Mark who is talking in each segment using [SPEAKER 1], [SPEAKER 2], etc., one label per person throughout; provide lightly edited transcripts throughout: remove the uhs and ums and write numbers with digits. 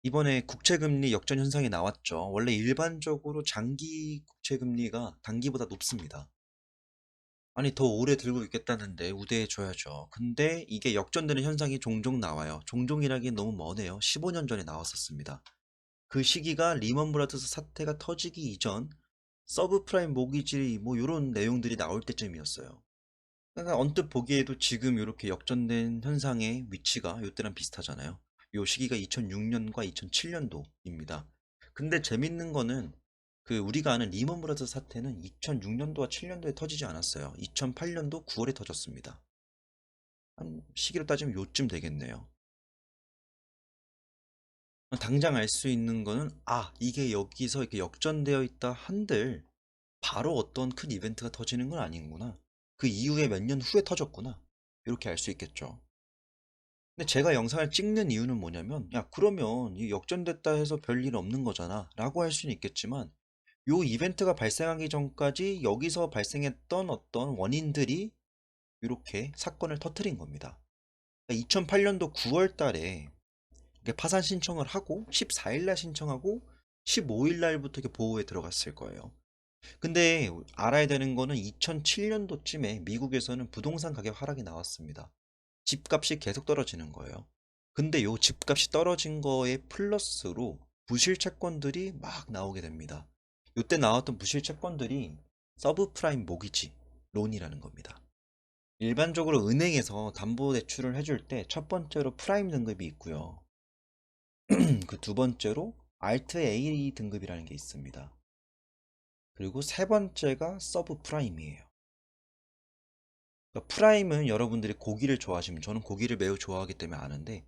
[SPEAKER 1] 이번에 국채금리 역전 현상이 나왔죠. 원래 일반적으로 장기 국채금리가 단기보다 높습니다. 아니, 더 오래 들고 있겠다는데 우대해 줘야죠. 근데 이게 역전되는 현상이 종종 나와요. 종종이라기엔 너무 머네요. 15년 전에 나왔었습니다. 그 시기가 리먼 브라더스 사태가 터지기 이전 서브프라임 모기지 뭐 이런 내용들이 나올 때쯤이었어요. 그러니까 언뜻 보기에도 지금 이렇게 역전된 현상의 위치가 이때랑 비슷하잖아요. 요 시기가 2006년과 2007년도입니다. 근데 재밌는 거는 그 우리가 아는 리먼 브라더스 사태는 2006년도와 7년도에 터지지 않았어요. 2008년도 9월에 터졌습니다. 한 시기로 따지면 요쯤 되겠네요. 당장 알 수 있는 거는 이게 여기서 이렇게 역전되어 있다 한들 바로 어떤 큰 이벤트가 터지는 건 아니구나. 그 이후에 몇 년 후에 터졌구나. 이렇게 알 수 있겠죠. 근데 제가 영상을 찍는 이유는 뭐냐면, 야, 그러면 이 역전됐다 해서 별일 없는 거잖아. 라고 할 수는 있겠지만, 요 이벤트가 발생하기 전까지 여기서 발생했던 어떤 원인들이 이렇게 사건을 터트린 겁니다. 2008년도 9월 달에 파산 신청을 하고, 14일 날 신청하고, 15일 날부터 보호에 들어갔을 거예요. 근데 알아야 되는 거는 2007년도쯤에 미국에서는 부동산 가격 하락이 나왔습니다. 집값이 계속 떨어지는 거예요. 근데 요 집값이 떨어진 거에 플러스로 부실 채권들이 막 나오게 됩니다. 요때 나왔던 부실 채권들이 서브프라임 모기지 론이라는 겁니다. 일반적으로 은행에서 담보대출을 해줄 때 첫 번째로 프라임 등급이 있고요. 그 두 번째로 알트 A 등급이라는 게 있습니다. 그리고 세 번째가 서브프라임이에요. 그러니까 프라임은 여러분들이 고기를 좋아하시면 저는 고기를 매우 좋아하기 때문에 아는데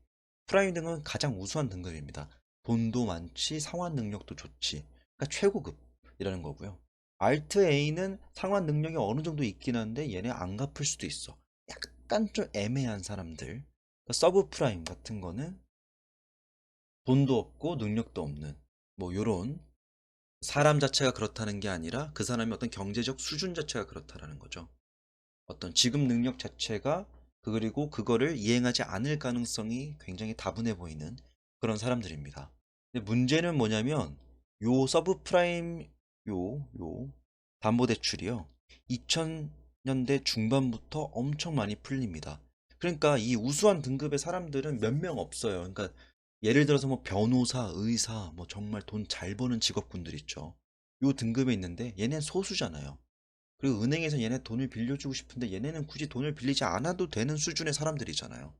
[SPEAKER 1] 프라임 등급은 가장 우수한 등급입니다. 돈도 많지 상환 능력도 좋지. 그러니까 최고급이라는 거고요. 알트 A는 상환 능력이 어느 정도 있긴 한데 얘네 안 갚을 수도 있어. 약간 좀 애매한 사람들. 그러니까 서브 프라임 같은 거는 돈도 없고 능력도 없는 뭐 요런 사람 자체가 그렇다는 게 아니라 그 사람의 어떤 경제적 수준 자체가 그렇다라는 거죠. 어떤 지급 능력 자체가 그리고 그거를 이행하지 않을 가능성이 굉장히 다분해 보이는 그런 사람들입니다. 근데 문제는 뭐냐면 요 서브프라임 요 담보대출이요. 2000년대 중반부터 엄청 많이 풀립니다. 그러니까 이 우수한 등급의 사람들은 몇 명 없어요. 그러니까 예를 들어서 뭐 변호사, 의사, 뭐 정말 돈 잘 버는 직업군들 있죠. 요 등급에 있는데 얘네는 소수잖아요. 그리고 은행에서 얘네 돈을 빌려주고 싶은데 얘네는 굳이 돈을 빌리지 않아도 되는 수준의 사람들이잖아요.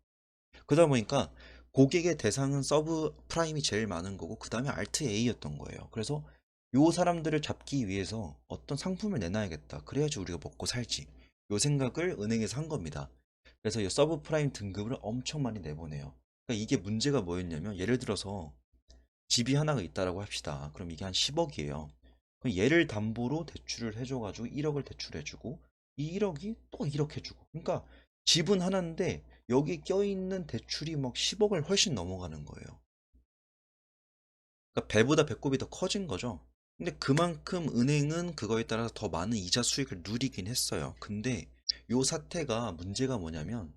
[SPEAKER 1] 그러다 보니까 고객의 대상은 서브 프라임이 제일 많은 거고 그 다음에 알트 A였던 거예요. 그래서 요 사람들을 잡기 위해서 어떤 상품을 내놔야겠다. 그래야지 우리가 먹고 살지. 요 생각을 은행에서 한 겁니다. 그래서 이 서브 프라임 등급을 엄청 많이 내보내요. 그러니까 이게 문제가 뭐였냐면 예를 들어서 집이 하나가 있다라고 합시다. 그럼 이게 한 10억이에요. 그럼 얘를 담보로 대출을 해줘가지고 1억을 대출해주고 이 1억이 또 1억 해주고. 그러니까 집은 하나인데 여기 껴있는 대출이 막 10억을 훨씬 넘어가는 거예요. 그러니까 배보다 배꼽이 더 커진 거죠. 근데 그만큼 은행은 그거에 따라서 더 많은 이자 수익을 누리긴 했어요. 근데 요 사태가 문제가 뭐냐면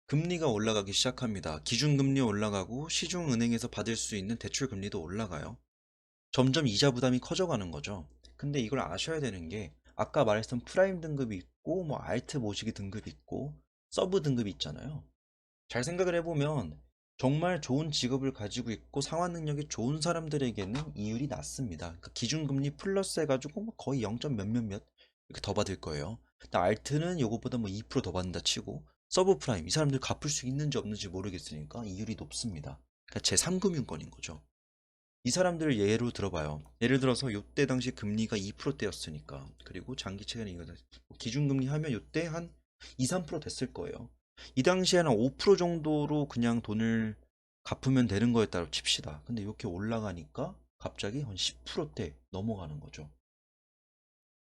[SPEAKER 1] 금리가 올라가기 시작합니다. 기준금리 올라가고 시중은행에서 받을 수 있는 대출 금리도 올라가요. 점점 이자 부담이 커져가는 거죠. 근데 이걸 아셔야 되는 게 아까 말했던 프라임 등급이 있고 뭐 알트 모시기 등급이 있고 서브 등급이 있잖아요. 잘 생각을 해보면 정말 좋은 직업을 가지고 있고 상환 능력이 좋은 사람들에게는 이율이 낮습니다. 그러니까 기준금리 플러스 해가지고 뭐 거의 0. 몇몇몇 이렇게 더 받을 거예요. 근데 알트는 요거보다 뭐 2%더 받는다 치고 서브 프라임 이 사람들 갚을 수 있는지 없는지 모르겠으니까 이율이 높습니다. 그러니까 제3금융권인 거죠. 이 사람들을 예로 들어봐요. 예를 들어서 요때 당시 금리가 2%대였으니까 그리고 장기 채권이 이거 기준금리 하면 요때 한 2, 3% 됐을 거예요. 이 당시에는 5% 정도로 그냥 돈을 갚으면 되는 거였다고 칩시다. 근데 이렇게 올라가니까 갑자기 한 10%대 넘어가는 거죠.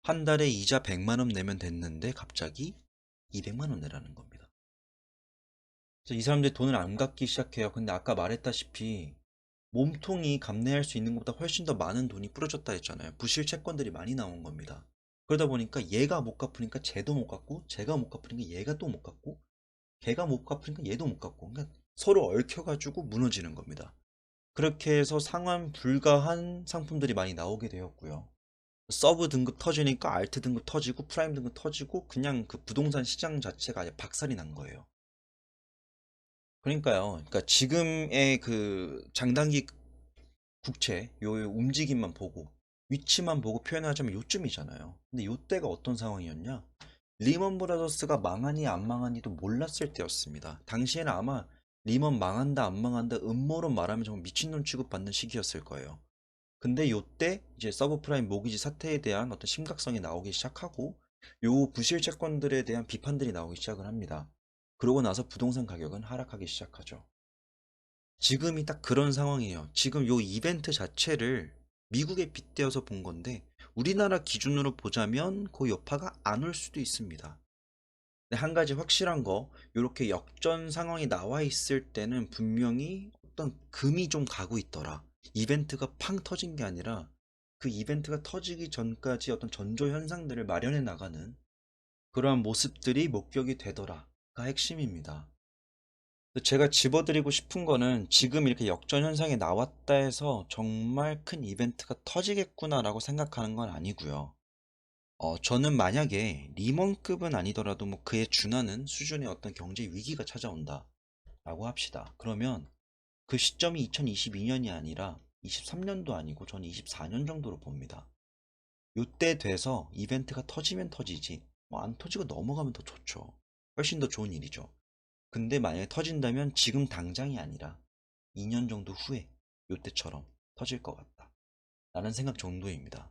[SPEAKER 1] 한 달에 이자 100만 원 내면 됐는데 갑자기 200만 원 내라는 겁니다. 그래서 이 사람들이 돈을 안 갚기 시작해요. 근데 아까 말했다시피 몸통이 감내할 수 있는 것보다 훨씬 더 많은 돈이 뿌려졌다 했잖아요. 부실 채권들이 많이 나온 겁니다. 그러다 보니까 얘가 못 갚으니까 쟤도 못 갚고, 쟤가 못 갚으니까 얘가 또 못 갚고, 걔가 못 갚으니까 얘도 못 갚고, 그러니까 서로 얽혀가지고 무너지는 겁니다. 그렇게 해서 상환 불가한 상품들이 많이 나오게 되었고요. 서브 등급 터지니까 알트 등급 터지고 프라임 등급 터지고 그냥 그 부동산 시장 자체가 아예 박살이 난 거예요. 그러니까요. 그러니까 지금의 그 장단기 국채 요 움직임만 보고 위치만 보고 표현하자면 요쯤이잖아요. 근데 요때가 어떤 상황이었냐? 리먼 브라더스가 망하니 안 망하니도 몰랐을 때였습니다. 당시에는 아마 리먼 망한다 안 망한다 음모론 말하면 정말 미친놈 취급받는 시기였을 거예요. 근데 요때 이제 서브프라임 모기지 사태에 대한 어떤 심각성이 나오기 시작하고 요 부실 채권들에 대한 비판들이 나오기 시작을 합니다. 그러고 나서 부동산 가격은 하락하기 시작하죠. 지금이 딱 그런 상황이에요. 지금 요 이벤트 자체를 미국에 빗대어서 본 건데 우리나라 기준으로 보자면 그 여파가 안 올 수도 있습니다. 근데 한 가지 확실한 거, 요렇게 역전 상황이 나와 있을 때는 분명히 어떤 금이 좀 가고 있더라. 이벤트가 팡 터진 게 아니라 그 이벤트가 터지기 전까지 어떤 전조 현상들을 마련해 나가는 그러한 모습들이 목격이 되더라가 핵심입니다. 제가 집어드리고 싶은 거는 지금 이렇게 역전 현상이 나왔다 해서 정말 큰 이벤트가 터지겠구나라고 생각하는 건 아니고요. 저는 만약에 리먼급은 아니더라도 뭐 그에 준하는 수준의 어떤 경제 위기가 찾아온다 라고 합시다. 그러면 그 시점이 2022년이 아니라 23년도 아니고 저는 24년 정도로 봅니다. 요때 돼서 이벤트가 터지면 터지지 뭐 안 터지고 넘어가면 더 좋죠. 훨씬 더 좋은 일이죠. 근데 만약에 터진다면 지금 당장이 아니라 2년 정도 후에 요때처럼 터질 것 같다 라는 생각 정도입니다.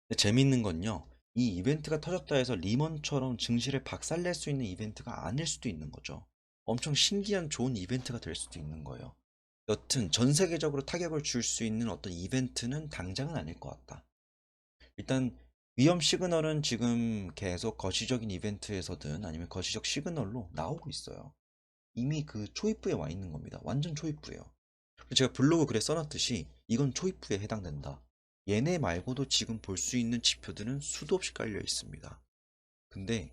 [SPEAKER 1] 근데 재밌는 건요, 이 이벤트가 터졌다 해서 리먼처럼 증시를 박살낼 수 있는 이벤트가 아닐 수도 있는 거죠. 엄청 신기한 좋은 이벤트가 될 수도 있는 거예요. 여튼 전 세계적으로 타격을 줄 수 있는 어떤 이벤트는 당장은 아닐 것 같다. 일단 위험 시그널은 지금 계속 거시적인 이벤트에서든 아니면 거시적 시그널로 나오고 있어요. 이미 그 초입부에 와 있는 겁니다. 완전 초입부예요. 제가 블로그 글에 써놨듯이 이건 초입부에 해당된다. 얘네 말고도 지금 볼 수 있는 지표들은 수도 없이 깔려 있습니다. 근데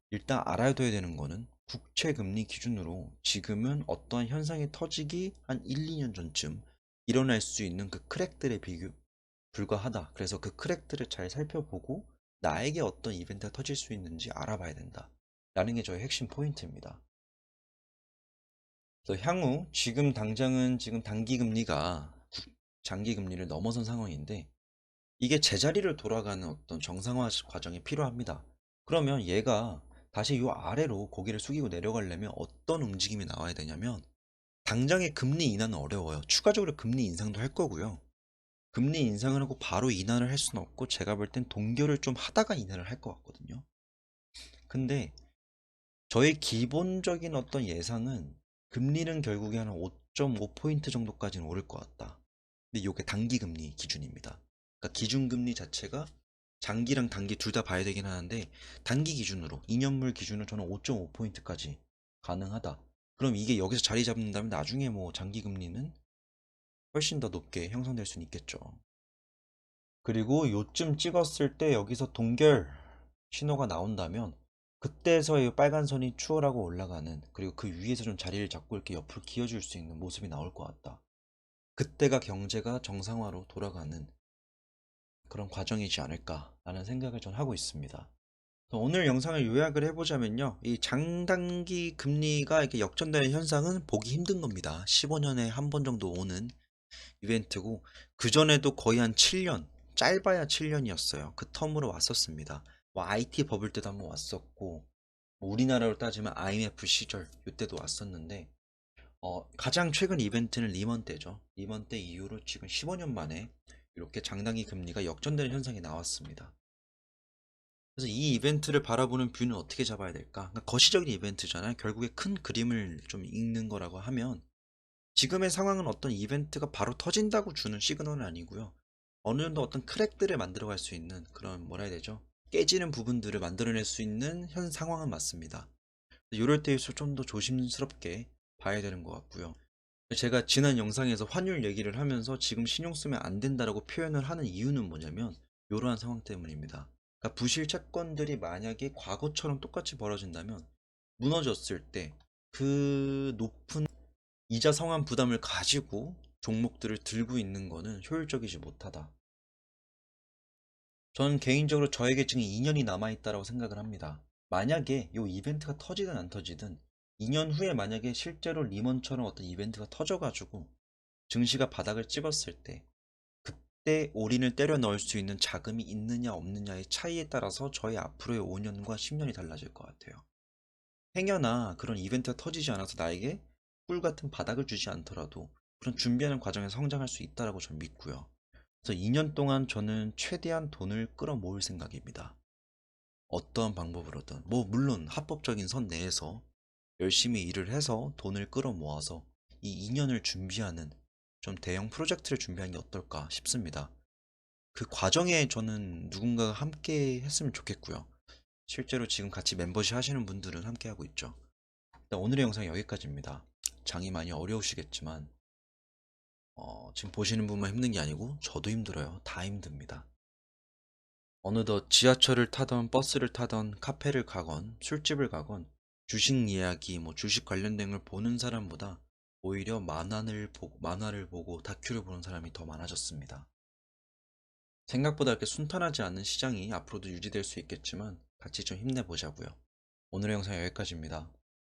[SPEAKER 1] 일단 알아둬야 되는 거는 국채 금리 기준으로 지금은 어떠한 현상이 터지기 한 1, 2년 전쯤 일어날 수 있는 그 크랙들에 불과하다. 그래서 그 크랙들을 잘 살펴보고 나에게 어떤 이벤트가 터질 수 있는지 알아봐야 된다. 라는 게 저의 핵심 포인트입니다. 그래서 향후 지금 당장은 지금 단기 금리가 장기 금리를 넘어선 상황인데 이게 제자리를 돌아가는 어떤 정상화 과정이 필요합니다. 그러면 얘가 다시 요 아래로 고개를 숙이고 내려가려면 어떤 움직임이 나와야 되냐면 당장의 금리 인하는 어려워요. 추가적으로 금리 인상도 할 거고요. 금리 인상을 하고 바로 인하를 할 수는 없고 제가 볼 땐 동결을 좀 하다가 인하를 할 것 같거든요. 근데 저의 기본적인 어떤 예상은 금리는 결국에 한 5.5포인트 정도까지는 오를 것 같다. 근데 이게 단기 금리 기준입니다. 그러니까 기준금리 자체가 장기랑 단기 둘 다 봐야 되긴 하는데 단기 기준으로 2년물 기준으로 저는 5.5포인트까지 가능하다. 그럼 이게 여기서 자리 잡는다면 나중에 뭐 장기 금리는 훨씬 더 높게 형성될 수는 있겠죠. 그리고 요쯤 찍었을 때 여기서 동결 신호가 나온다면 그때서야 빨간 선이 추월하고 올라가는, 그리고 그 위에서 좀 자리를 잡고 이렇게 옆으로 기어줄 수 있는 모습이 나올 것 같다. 그때가 경제가 정상화로 돌아가는 그런 과정이지 않을까라는 생각을 전 하고 있습니다. 오늘 영상을 요약을 해보자면요, 이 장단기 금리가 이렇게 역전되는 현상은 보기 힘든 겁니다. 15년에 한 번 정도 오는 이벤트고 그전에도 거의 한 7년, 짧아야 7년이었어요. 그 텀으로 왔었습니다. 뭐 IT 버블 때도 한번 왔었고 뭐 우리나라로 따지면 IMF 시절 이때도 왔었는데 가장 최근 이벤트는 리먼 때죠. 리먼 때 이후로 지금 15년 만에 이렇게 장단기 금리가 역전되는 현상이 나왔습니다. 그래서 이 이벤트를 바라보는 뷰는 어떻게 잡아야 될까? 그러니까 거시적인 이벤트잖아요. 결국에 큰 그림을 좀 읽는 거라고 하면 지금의 상황은 어떤 이벤트가 바로 터진다고 주는 시그널은 아니고요. 어느 정도 어떤 크랙들을 만들어갈 수 있는 그런 뭐라 해야 되죠? 깨지는 부분들을 만들어낼 수 있는 현 상황은 맞습니다. 이럴 때일수록 좀 더 조심스럽게 봐야 되는 것 같고요. 제가 지난 영상에서 환율 얘기를 하면서 지금 신용 쓰면 안 된다라고 표현을 하는 이유는 뭐냐면 이러한 상황 때문입니다. 그러니까 부실 채권들이 만약에 과거처럼 똑같이 벌어진다면 무너졌을 때 그 높은 이자 상환 부담을 가지고 종목들을 들고 있는 거는 효율적이지 못하다. 저는 개인적으로 저에게 지금 2년이 남아있다고 생각을 합니다. 만약에 이 이벤트가 터지든 안 터지든 2년 후에 만약에 실제로 리먼처럼 어떤 이벤트가 터져가지고 증시가 바닥을 찍었을 때 그때 올인을 때려 넣을 수 있는 자금이 있느냐 없느냐의 차이에 따라서 저희 앞으로의 5년과 10년이 달라질 것 같아요. 행여나 그런 이벤트가 터지지 않아서 나에게 꿀 같은 바닥을 주지 않더라도 그런 준비하는 과정에서 성장할 수 있다라고 저는 믿고요. 그래서 2년 동안 저는 최대한 돈을 끌어모을 생각입니다. 어떠한 방법으로든 뭐 물론 합법적인 선 내에서 열심히 일을 해서 돈을 끌어모아서 이 2년을 준비하는 좀 대형 프로젝트를 준비하는 게 어떨까 싶습니다. 그 과정에 저는 누군가가 함께 했으면 좋겠고요. 실제로 지금 같이 멤버십 하시는 분들은 함께 하고 있죠. 일단 오늘의 영상 여기까지입니다. 장이 많이 어려우시겠지만 지금 보시는 분만 힘든 게 아니고 저도 힘들어요. 다 힘듭니다. 어느덧 지하철을 타던 버스를 타던 카페를 가건 술집을 가건 주식 이야기, 뭐 주식 관련된 걸 보는 사람보다 오히려 만화를 보고 다큐를 보는 사람이 더 많아졌습니다. 생각보다 이렇게 순탄하지 않은 시장이 앞으로도 유지될 수 있겠지만 같이 좀 힘내보자고요. 오늘의 영상 여기까지입니다.